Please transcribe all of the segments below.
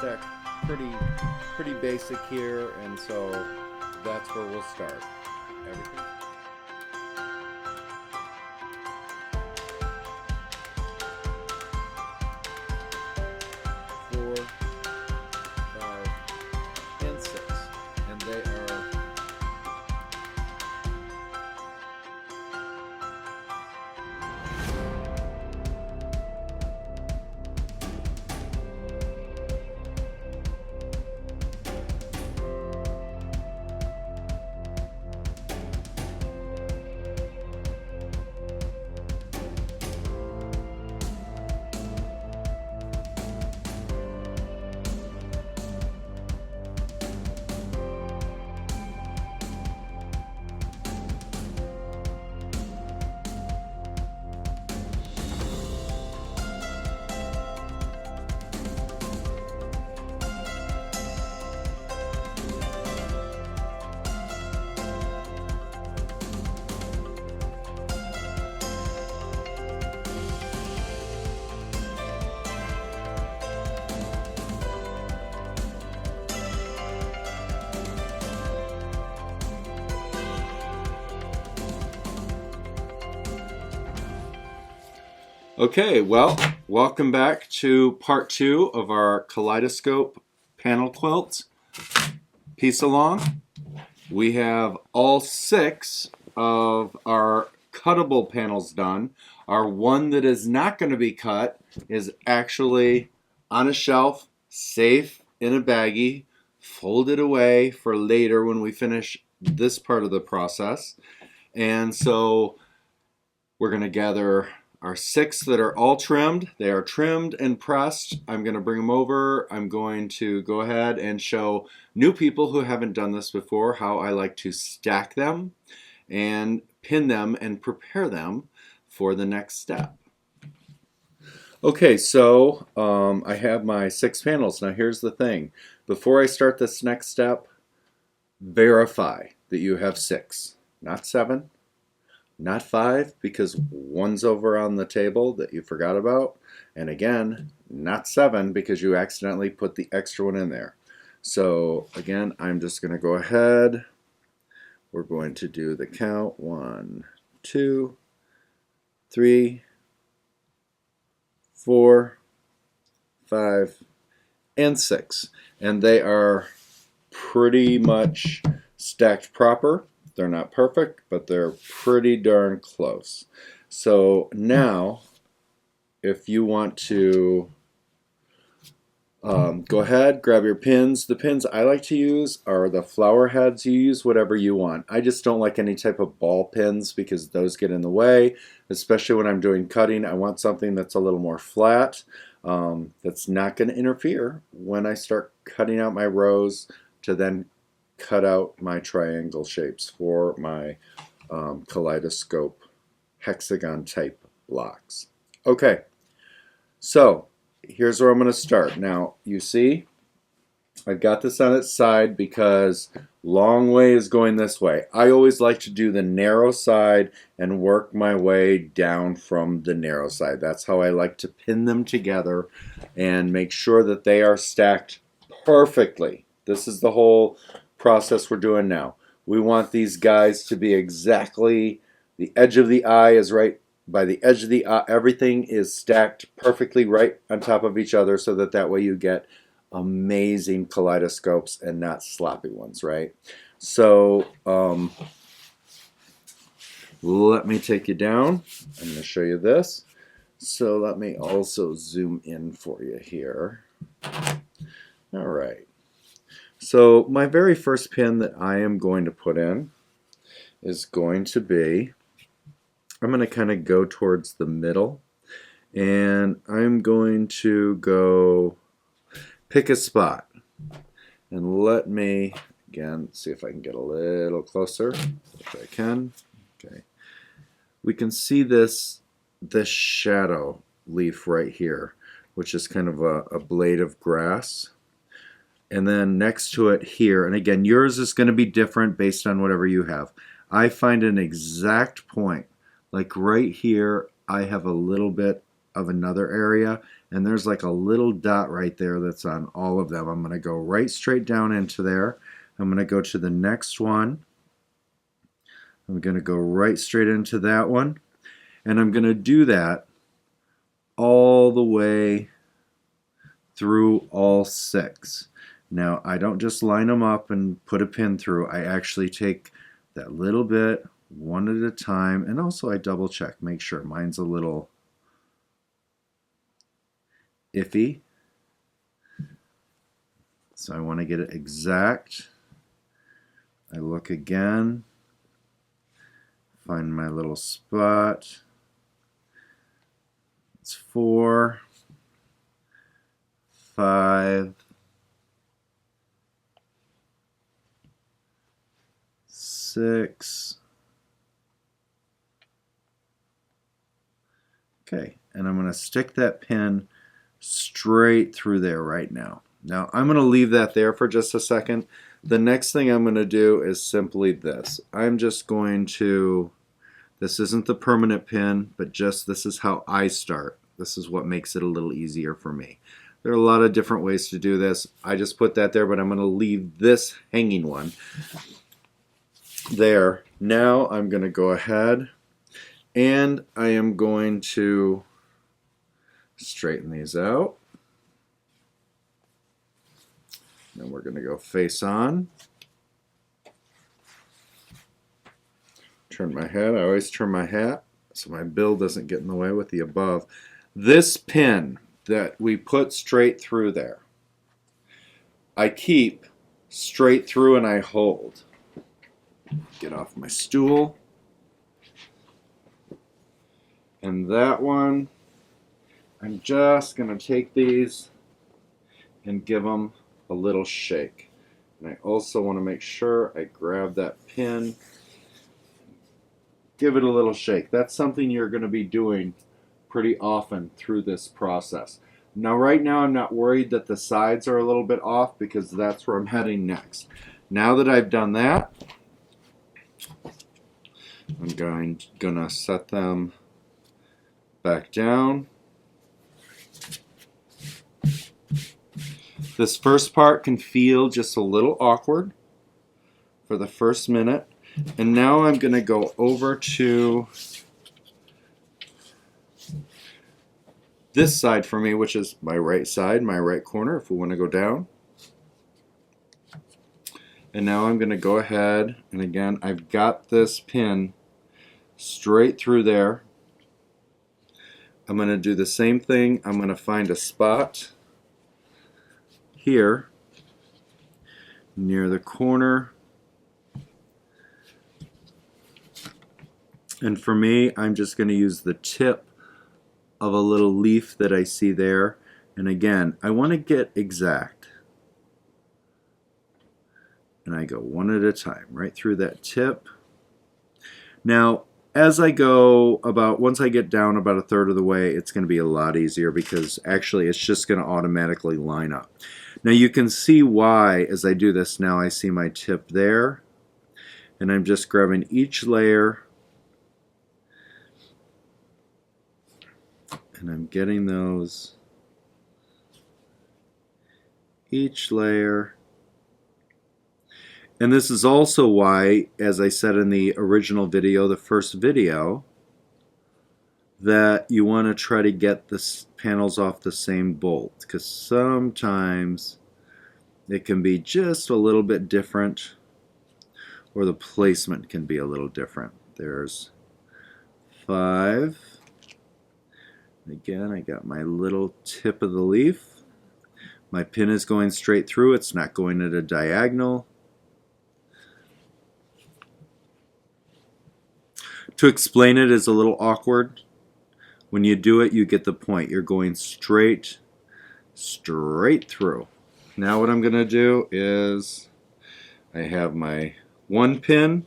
stacked pretty basic here, and so that's where we'll start. Everything. 4, 5, and 6, and they are okay, well, welcome back to part 2 of our Kaleidoscope panel quilt piece along. We have all 6 of our cuttable panels done. Our one that is not going to be cut is actually on a shelf, safe in a baggie, folded away for later when we finish this part of the process. And so we're going to gather our 6 that are all trimmed. They are trimmed and pressed. I'm going to bring them over. I'm going to go ahead and show new people who haven't done this before how I like to stack them and pin them and prepare them for the next step. Okay, so I have my 6 panels. Now here's the thing. Before I start this next step, verify that you have 6, not 7. Not 5, because one's over on the table that you forgot about. And again, not 7, because you accidentally put the extra one in there. So again, I'm just going to go ahead. We're going to do the count. 1, 2, 3, 4, 5, and 6. And they are pretty much stacked proper. They're not perfect, but they're pretty darn close. So now, if you want to go ahead, grab your pins. The pins I like to use are the flower heads. You use whatever you want. I just don't like any type of ball pins because those get in the way, especially when I'm doing cutting. I want something that's a little more flat, that's not going to interfere when I start cutting out my rows to then cut out my triangle shapes for my kaleidoscope hexagon type blocks. Okay, so here's where I'm going to start. Now you see I've got this on its side because long way is going this way. I always like to do the narrow side and work my way down from the narrow side. That's how I like to pin them together and make sure that they are stacked perfectly. This is the whole process we're doing now. We want these guys to be exactly, the edge of the eye is right by the edge of the eye. Everything is stacked perfectly right on top of each other so that way you get amazing kaleidoscopes and not sloppy ones, right? So let me take you down. I'm going to show you this. So let me also zoom in for you here. All right. So my very first pin that I am going to put in is going to be, I'm going to kind of go towards the middle, and I'm going to go pick a spot. And let me, again, see if I can get a little closer, if I can. Okay. We can see this shadow leaf right here, which is kind of a blade of grass. And then next to it here, and again, yours is going to be different based on whatever you have. I find an exact point, like right here, I have a little bit of another area, and there's like a little dot right there that's on all of them. I'm going to go right straight down into there. I'm going to go to the next one. I'm going to go right straight into that one, and I'm going to do that all the way through all 6. Now, I don't just line them up and put a pin through. I actually take that little bit one at a time, and also I double check, make sure mine's a little iffy. So I want to get it exact. I look again, find my little spot. It's 4, 5, 6. Okay, and I'm going to stick that pin straight through there right now. Now I'm going to leave that there for just a second. The next thing I'm going to do is simply this. I'm just going to, this isn't the permanent pin, but just this is how I start. This is what makes it a little easier for me. There are a lot of different ways to do this. I just put that there, but I'm going to leave this hanging one there. Now I'm going to go ahead and I am going to straighten these out. Then we're going to go face on. Turn my head. I always turn my hat so my bill doesn't get in the way with the above. This pin that we put straight through there, I keep straight through and I hold. Get off my stool. And that one, I'm just going to take these and give them a little shake. And I also want to make sure I grab that pin, give it a little shake. That's something you're going to be doing pretty often through this process. Now right now I'm not worried that the sides are a little bit off because that's where I'm heading next. Now that I've done that, I'm going to set them back down. This first part can feel just a little awkward for the first minute. And now I'm going to go over to this side for me, which is my right side, my right corner, if we want to go down. And now I'm going to go ahead, and again, I've got this pin straight through there. I'm going to do the same thing. I'm going to find a spot here near the corner. And for me, I'm just going to use the tip of a little leaf that I see there. And again, I want to get exact. And I go one at a time, right through that tip. Now, as I go once I get down about a third of the way, it's going to be a lot easier because actually it's just going to automatically line up. Now you can see why as I do this. Now I see my tip there, and I'm just grabbing each layer and I'm getting those, each layer. And this is also why, as I said in the original video, the first video, that you want to try to get the panels off the same bolt, because sometimes it can be just a little bit different, or the placement can be a little different. There's 5. Again, I got my little tip of the leaf. My pin is going straight through. It's not going at a diagonal. To explain it is a little awkward. When you do it, you get the point. You're going straight through. Now what I'm going to do is I have my one pin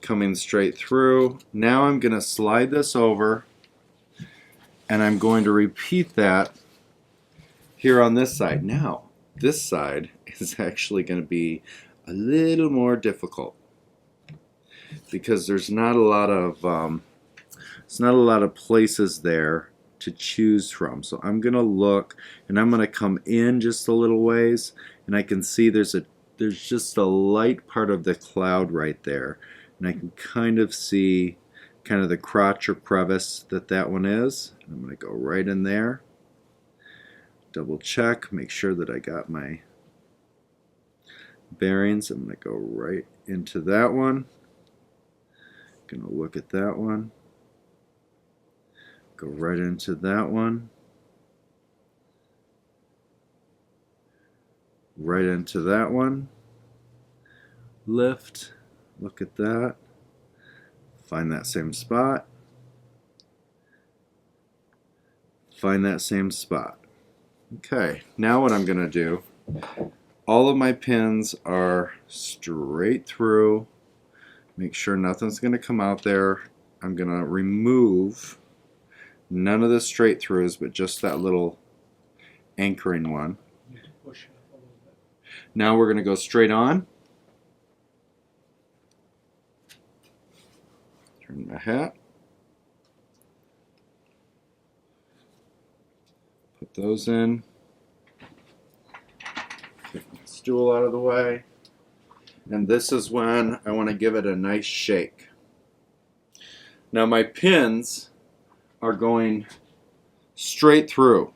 coming straight through. Now I'm going to slide this over, and I'm going to repeat that here on this side. Now, this side is actually going to be a little more difficult, because there's not a lot of places there to choose from. So I'm going to look, and I'm going to come in just a little ways, and I can see there's just a light part of the cloud right there, and I can kind of see kind of the crotch or crevice that one is. I'm going to go right in there, double check, make sure that I got my bearings. I'm going to go right into that one. Going to look at that one. Go right into that one. Right into that one. Lift. Look at that. Find that same spot. Find that same spot. Okay, now what I'm going to do, all of my pins are straight through. Make sure nothing's going to come out there. I'm going to remove none of the straight throughs, but just that little anchoring one. Now we're going to go straight on. Turn my hat. Put those in. Get my stool out of the way. And this is when I want to give it a nice shake. Now my pins are going straight through.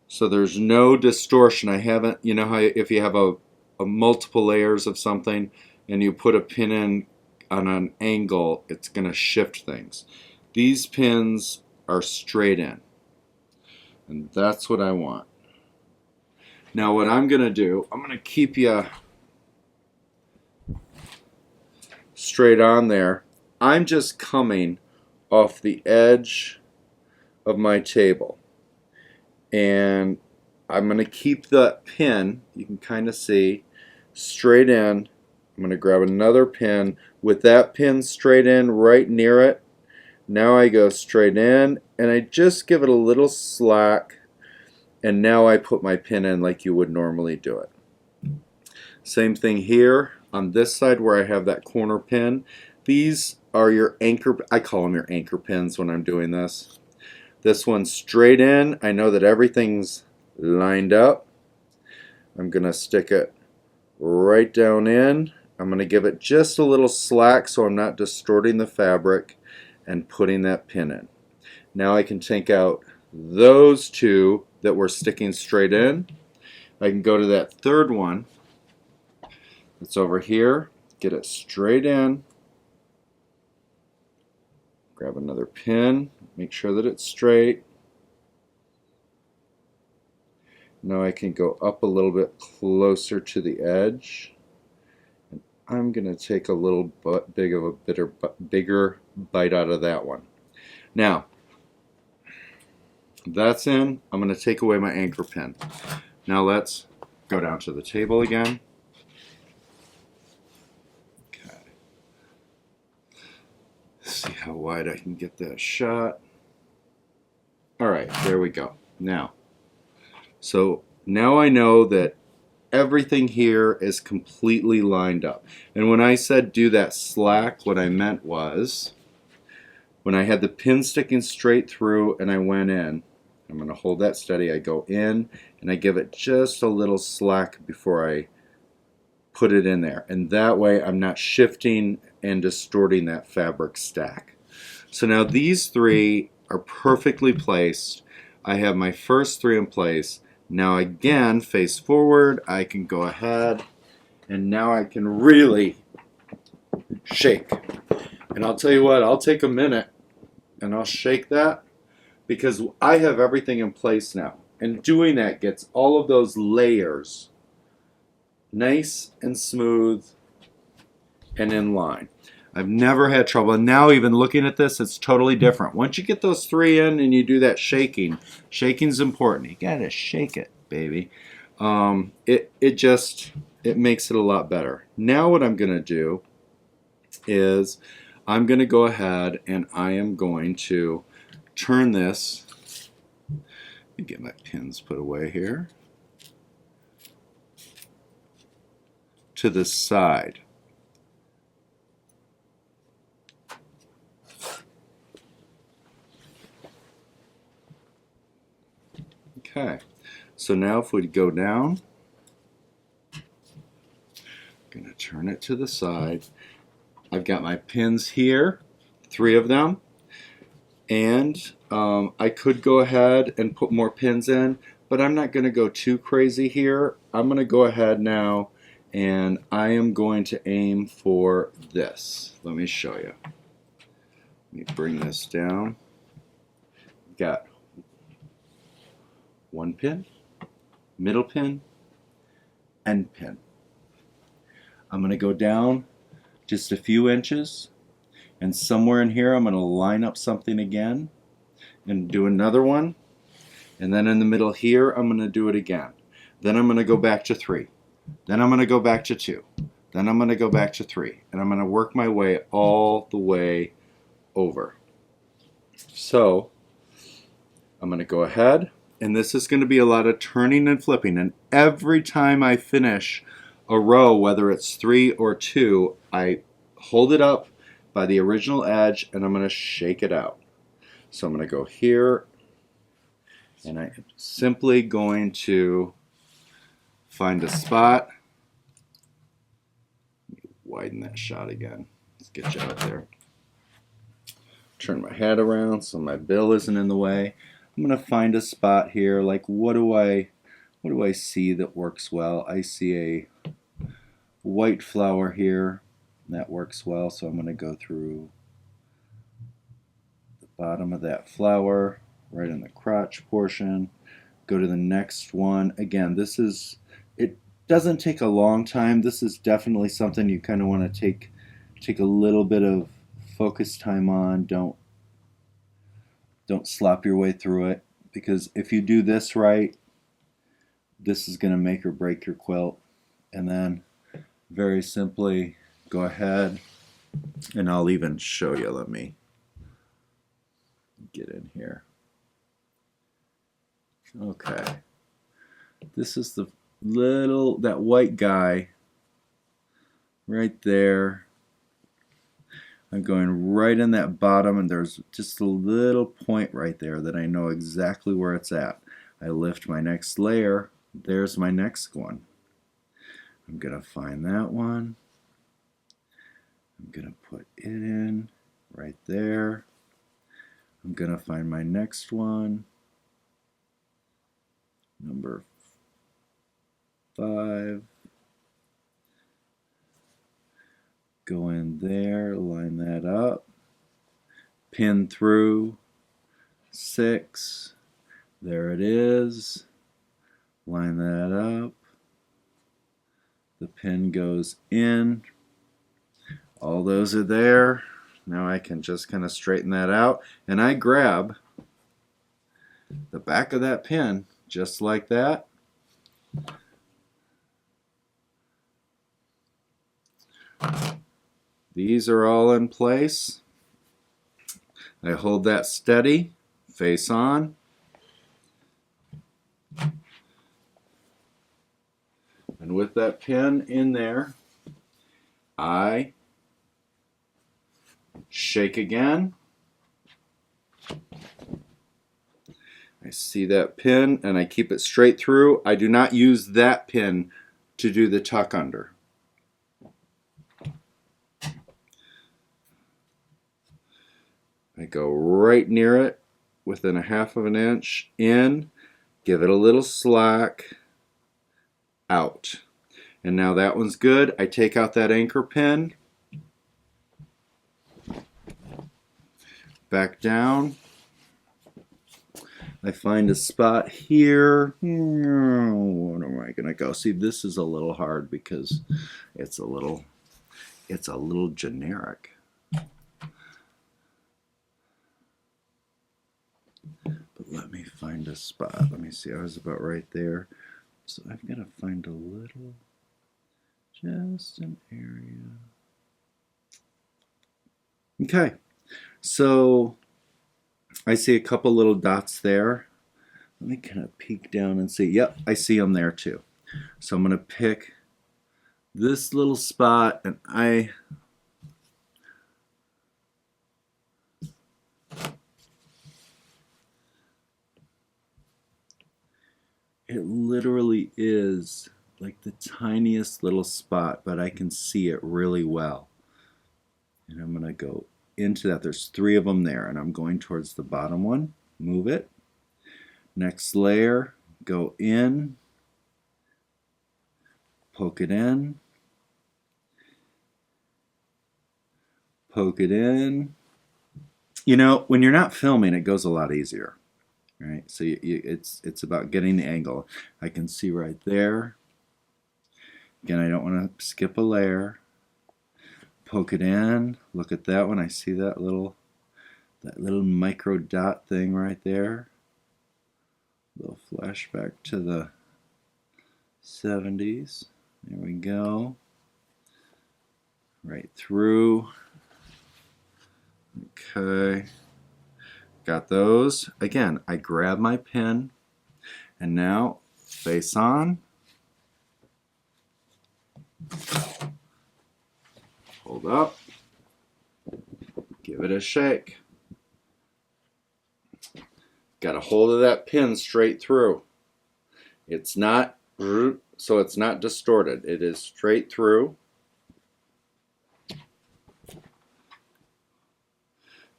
So there's no distortion. I haven't, you know how if you have a multiple layers of something and you put a pin in on an angle, it's going to shift things. These pins are straight in. And that's what I want. Now what I'm going to do, I'm going to keep you straight on there. I'm just coming off the edge of my table. And I'm going to keep the pin, you can kind of see, straight in. I'm going to grab another pin with that pin straight in right near it. Now I go straight in and I just give it a little slack, and now I put my pin in like you would normally do it. Same thing here on this side where I have that corner pin. These are your anchor, I call them your anchor pins when I'm doing this. This one's straight in. I know that everything's lined up. I'm going to stick it right down in. I'm going to give it just a little slack so I'm not distorting the fabric and putting that pin in. Now I can take out those two that were sticking straight in. I can go to that third one that's over here, get it straight in, grab another pin, make sure that it's straight. Now I can go up a little bit closer to the edge. And I'm going to take a little bigger bite out of that one. Now, that's in. I'm going to take away my anchor pin. Now let's go down to the table again. Okay. See how wide I can get that shot. All right, there we go. Now, so now I know that everything here is completely lined up. And when I said do that slack, what I meant was when I had the pin sticking straight through and I went in, I'm going to hold that steady, I go in and I give it just a little slack before I put it in there. And that way I'm not shifting and distorting that fabric stack. So now these three are perfectly placed. I have my first three in place. Now again, face forward, I can go ahead and now I can really shake. And I'll tell you what, I'll take a minute and I'll shake that because I have everything in place now. And doing that gets all of those layers nice and smooth and in line. I've never had trouble. And now even looking at this, it's totally different. Once you get those three in and you do that shaking, shaking's important. You gotta shake it, baby. It makes it a lot better. Now what I'm gonna do is I'm gonna go ahead and I am going to turn this. Let me get my pins put away here. To the side. Okay, so now if we go down, I'm going to turn it to the side. I've got my pins here, 3 of them, and I could go ahead and put more pins in, but I'm not going to go too crazy here. I'm going to go ahead now and I am going to aim for this. Let me show you. Let me bring this down. Got 1 pin, middle pin, end pin. I'm going to go down just a few inches, and somewhere in here I'm going to line up something again and do another one, and then in the middle here I'm going to do it again. Then I'm going to go back to 3. Then I'm going to go back to 2. Then I'm going to go back to 3, and I'm going to work my way all the way over. So I'm going to go ahead, and this is going to be a lot of turning and flipping, and every time I finish a row, whether it's 3 or 2, I hold it up by the original edge and I'm going to shake it out. So I'm going to go here, and I'm simply going to find a spot. Let me widen that shot again. Let's get you out there. Turn my head around so my bill isn't in the way. I'm going to find a spot here, like what do I see that works well? I see a white flower here. That works well, so I'm going to go through the bottom of that flower, right in the crotch portion, go to the next one. Again, it doesn't take a long time. This is definitely something you kind of want to take a little bit of focus time on. Don't slop your way through it, because if you do this right, this is going to make or break your quilt. And then very simply go ahead, and I'll even show you. Let me get in here. Okay, this is that white guy right there. I'm going right in that bottom, and there's just a little point right there that I know exactly where it's at. I lift my next layer. There's my next one. I'm going to find that one. I'm going to put it in right there. I'm going to find my next one, number 5. Go in there, line that up, pin through 6. There it is. Line that up. The pin goes in. All those are there. Now I can just kind of straighten that out, and I grab the back of that pin just like that. These are all in place. I hold that steady, face on. And with that pin in there, I shake again. I see that pin and I keep it straight through. I do not use that pin to do the tuck under. I go right near it, within a 1/2 inch in, give it a little slack, out. And now that one's good. I take out that anchor pin, back down. I find a spot here. What am I gonna go? See, this is a little hard because it's a little generic. But let me find a spot. Let me see. I was about right there. So I've got to find a little, just an area. Okay. So I see a couple little dots there. Let me kind of peek down and see. Yep, I see them there too. So I'm going to pick this little spot, and I It literally is like the tiniest little spot, but I can see it really well. And I'm going to go into that. There's 3 of them there, and I'm going towards the bottom one. Move it. Next layer, go in, poke it in, poke it in. You know, when you're not filming, it goes a lot easier, right? So it's about getting the angle. I can see right there. Again, I don't want to skip a layer. Poke it in. Look at that one. I see that little micro dot thing right there. A little flashback to the 70s. There we go. Right through. Okay. Got those. Again, I grab my pen, and now face on. Hold up. Give it a shake. Got a hold of that pin straight through. It's not, so it's not distorted. It is straight through.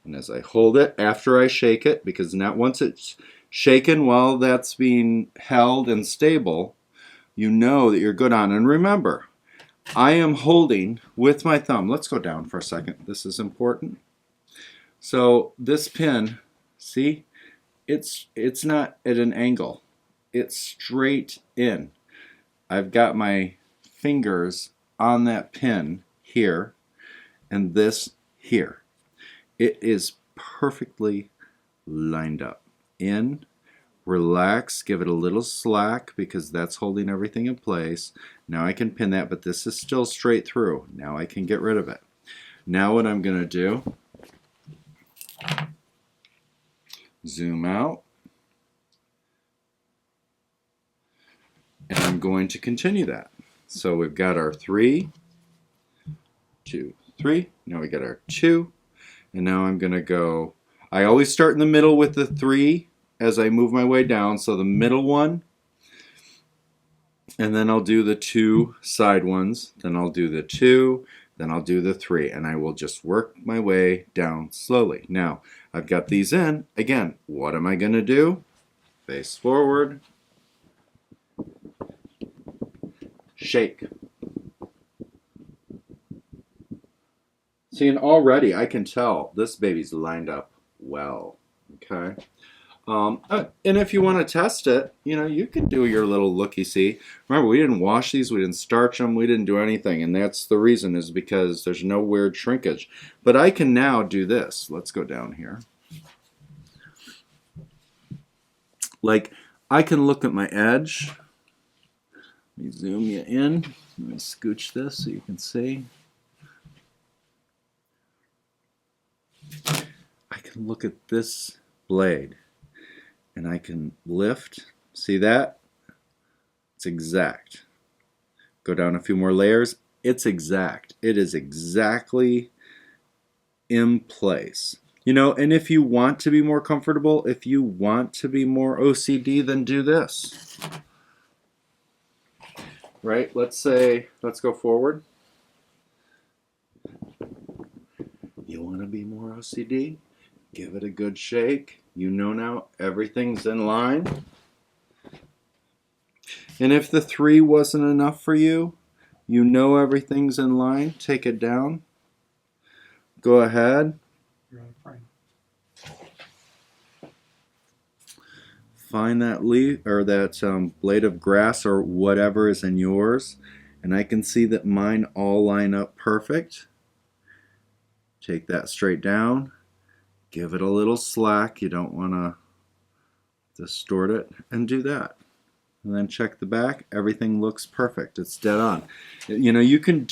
And as I hold it, after I shake it, because not once it's shaken while that's being held and stable, you know that you're good on. And remember, I am holding with my thumb. Let's go down for a second. This is important. So this pin, see, it's not at an angle. It's straight in. I've got my fingers on that pin here and this here. It is perfectly lined up. In, relax, give it a little slack because that's holding everything in place. Now I can pin that, but this is still straight through. Now I can get rid of it. Now what I'm going to do, zoom out, and I'm going to continue that. So we've got our 3, 2, 3. Now we got our 2. And now I'm going to go, I always start in the middle with the 3 as I move my way down. So the middle one, and then I'll do the 2 side ones. Then I'll do the 2, then I'll do the 3. And I will just work my way down slowly. Now, I've got these in. Again, what am I going to do? Face forward. Shake. See, and already I can tell this baby's lined up well, okay? And if you want to test it, you know, you can do your little looky-see. Remember, we didn't wash these, we didn't starch them, we didn't do anything, and that's the reason is because there's no weird shrinkage. But I can now do this. Let's go down here. Like, I can look at my edge. Let me zoom you in. Let me scooch this so you can see. I can look at this blade and I can lift. See that? It's exact. Go down a few more layers. It's exact. It is exactly in place. You know, and if you want to be more comfortable, if you want to be more OCD, then do this. Right? Let's go forward. You want to be more OCD? Give it a good shake. You know now everything's in line. And if the 3 wasn't enough for you, you know everything's in line, take it down. Go ahead. Find that leaf or that blade of grass or whatever is in yours, and I can see that mine all line up perfect. Take that straight down, give it a little slack, you don't want to distort it, and do that. And then check the back, everything looks perfect, it's dead on. You know, you can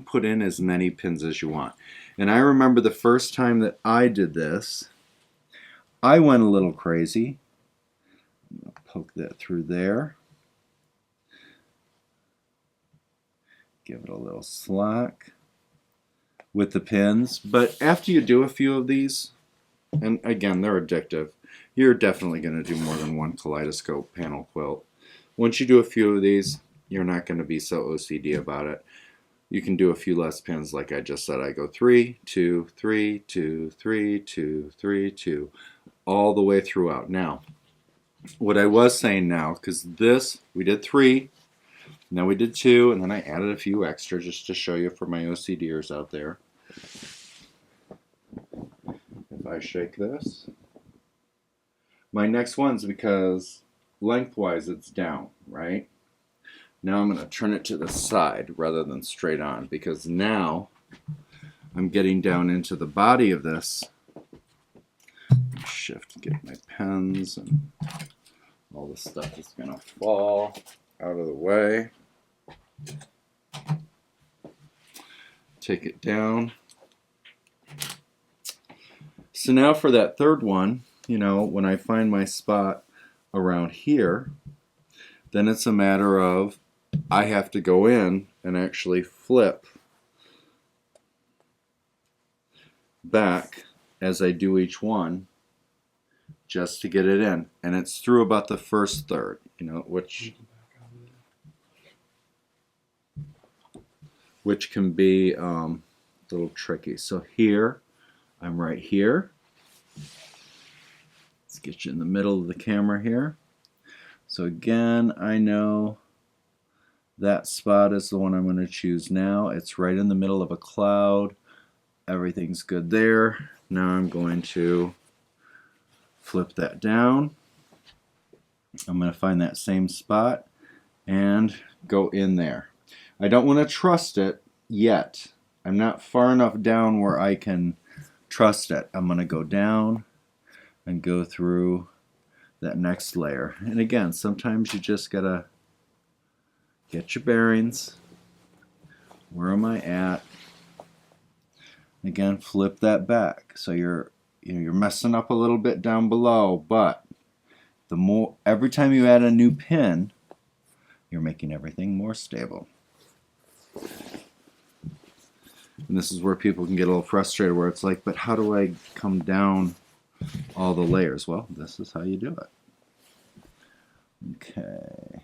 put in as many pins as you want. And I remember the first time that I did this, I went a little crazy. I'll poke that through there. Give it a little slack with the pins. But after you do a few of these, and again, they're addictive, you're definitely going to do more than one kaleidoscope panel quilt. Once you do a few of these, you're not going to be so OCD about it. You can do a few less pins, like I just said. I go 3, 2, 3, 2, 3, 2, 3, 2, all the way throughout. Now, what I was saying now, because this, we did 3, now we did 2, and then I added a few extra just to show you for my OCDers out there. If I shake this, my next one's, because lengthwise it's down, right? Now I'm going to turn it to the side rather than straight on, because now I'm getting down into the body of this. Shift, get my pens, and all the stuff is going to fall out of the way. Take it down. So now for that third one, you know, when I find my spot around here, then it's a matter of I have to go in and actually flip back as I do each one just to get it in. And it's through about the first third, you know, which can be a little tricky. So here, I'm right here. Let's get you in the middle of the camera here. So again, I know that spot is the one I'm going to choose now. It's right in the middle of a cloud. Everything's good there. Now I'm going to flip that down. I'm going to find that same spot and go in there. I don't want to trust it yet. I'm not far enough down where I can trust it. I'm going to go down and go through that next layer. And again, sometimes you just got to get your bearings. Where am I at? Again, flip that back. So you're messing up a little bit down below, but every time you add a new pin, you're making everything more stable. And this is where people can get a little frustrated, where it's like, but how do I come down all the layers? Well, this is how you do it. Okay.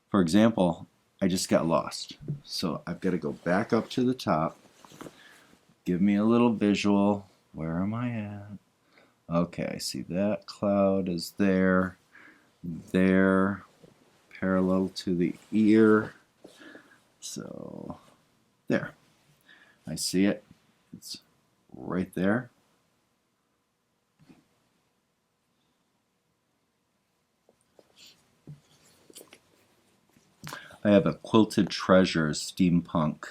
For example, I just got lost. So I've got to go back up to the top. Give me a little visual. Where am I at? Okay, I see that cloud is there, parallel to the ear. So there. I see it. It's right there. I have a Quilted Treasures steampunk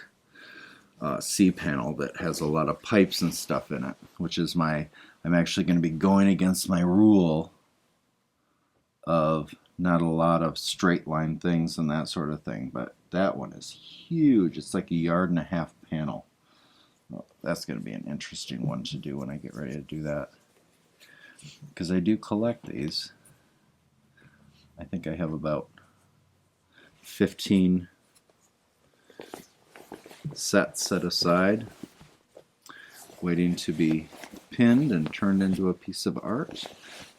C panel that has a lot of pipes and stuff in it, which is I'm actually going to be going against my rule of not a lot of straight line things and that sort of thing, but that one is huge. It's like 1.5 yards panel. Well, that's going to be an interesting one to do when I get ready to do that, because I do collect these. I think I have about 15 sets set aside, waiting to be pinned and turned into a piece of art.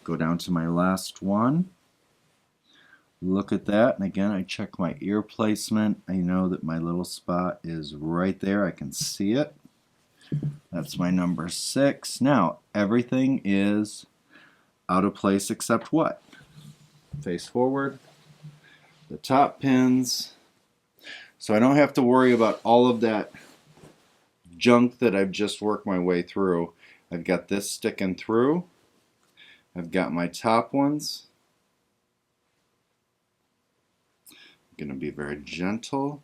Go down to my last one. Look at that, and again, I check my ear placement. I know that my little spot is right there. I can see it. That's my number 6. Now, everything is out of place except what? Face forward, the top pins. So I don't have to worry about all of that junk that I've just worked my way through. I've got this sticking through. I've got my top ones. I'm going to be very gentle.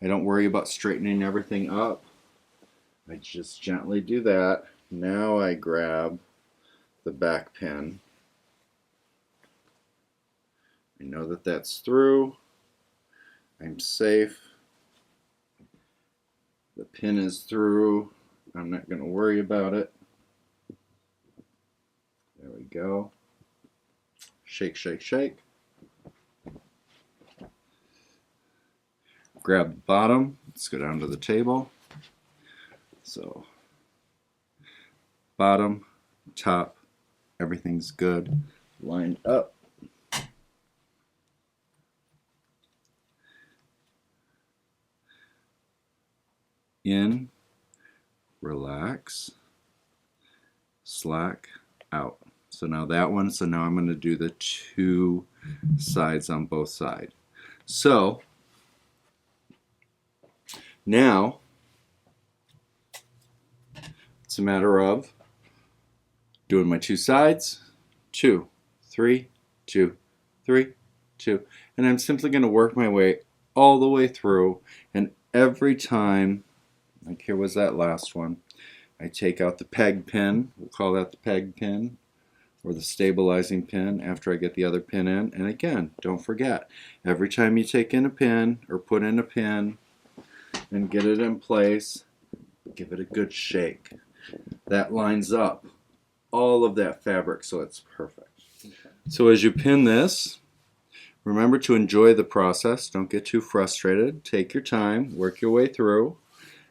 I don't worry about straightening everything up. I just gently do that. Now I grab the back pin. I know that that's through. I'm safe. The pin is through. I'm not going to worry about it. There we go. Shake, shake, shake. Grab the bottom. Let's go down to the table. So, bottom, top, everything's good, lined up. In, relax, slack, out. So now that one, so now I'm going to do the 2 sides on both sides. So now it's a matter of doing my 2 sides, 2, 3, 2, 3, 2, and I'm simply going to work my way all the way through, and every time, like here was that last one, I take out the peg pin, we'll call that the peg pin, or the stabilizing pin after I get the other pin in. And again, don't forget, every time you take in a pin or put in a pin and get it in place, give it a good shake. That lines up all of that fabric so it's perfect. So as you pin this, remember to enjoy the process. Don't get too frustrated. Take your time, work your way through.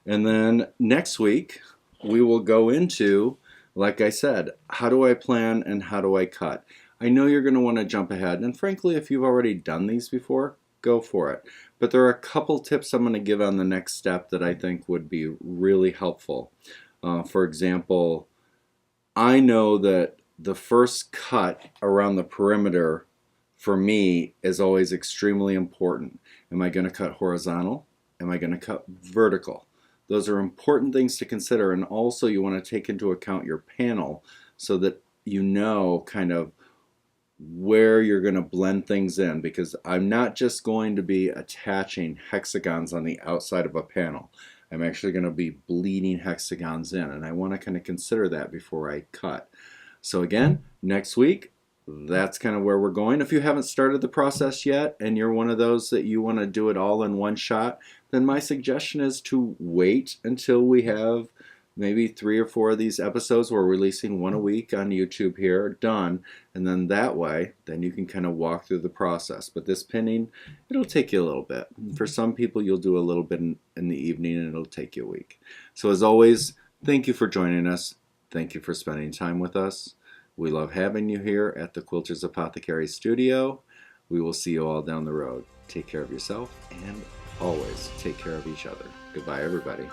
And then next week, we will go into, like I said, how do I plan and how do I cut? I know you're going to want to jump ahead, and frankly, if you've already done these before, go for it. But there are a couple tips I'm going to give on the next step that I think would be really helpful. For example, I know that the first cut around the perimeter for me is always extremely important. Am I going to cut horizontal? Am I going to cut vertical? Those are important things to consider, and also you want to take into account your panel so that you know kind of where you're going to blend things in, because I'm not just going to be attaching hexagons on the outside of a panel. I'm actually going to be bleeding hexagons in, and I want to kind of consider that before I cut. So again, next week, that's kind of where we're going. If you haven't started the process yet and you're one of those that you want to do it all in one shot, then my suggestion is to wait until we have maybe 3 or 4 of these episodes. We're releasing 1 a week on YouTube here, done, and then that way, then you can kind of walk through the process. But this pinning, it'll take you a little bit. For some people, you'll do a little bit in the evening and it'll take you a week. So as always, thank you for joining us. Thank you for spending time with us. We love having you here at the Quilters Apothecary Studio. We will see you all down the road. Take care of yourself and always take care of each other. Goodbye, everybody.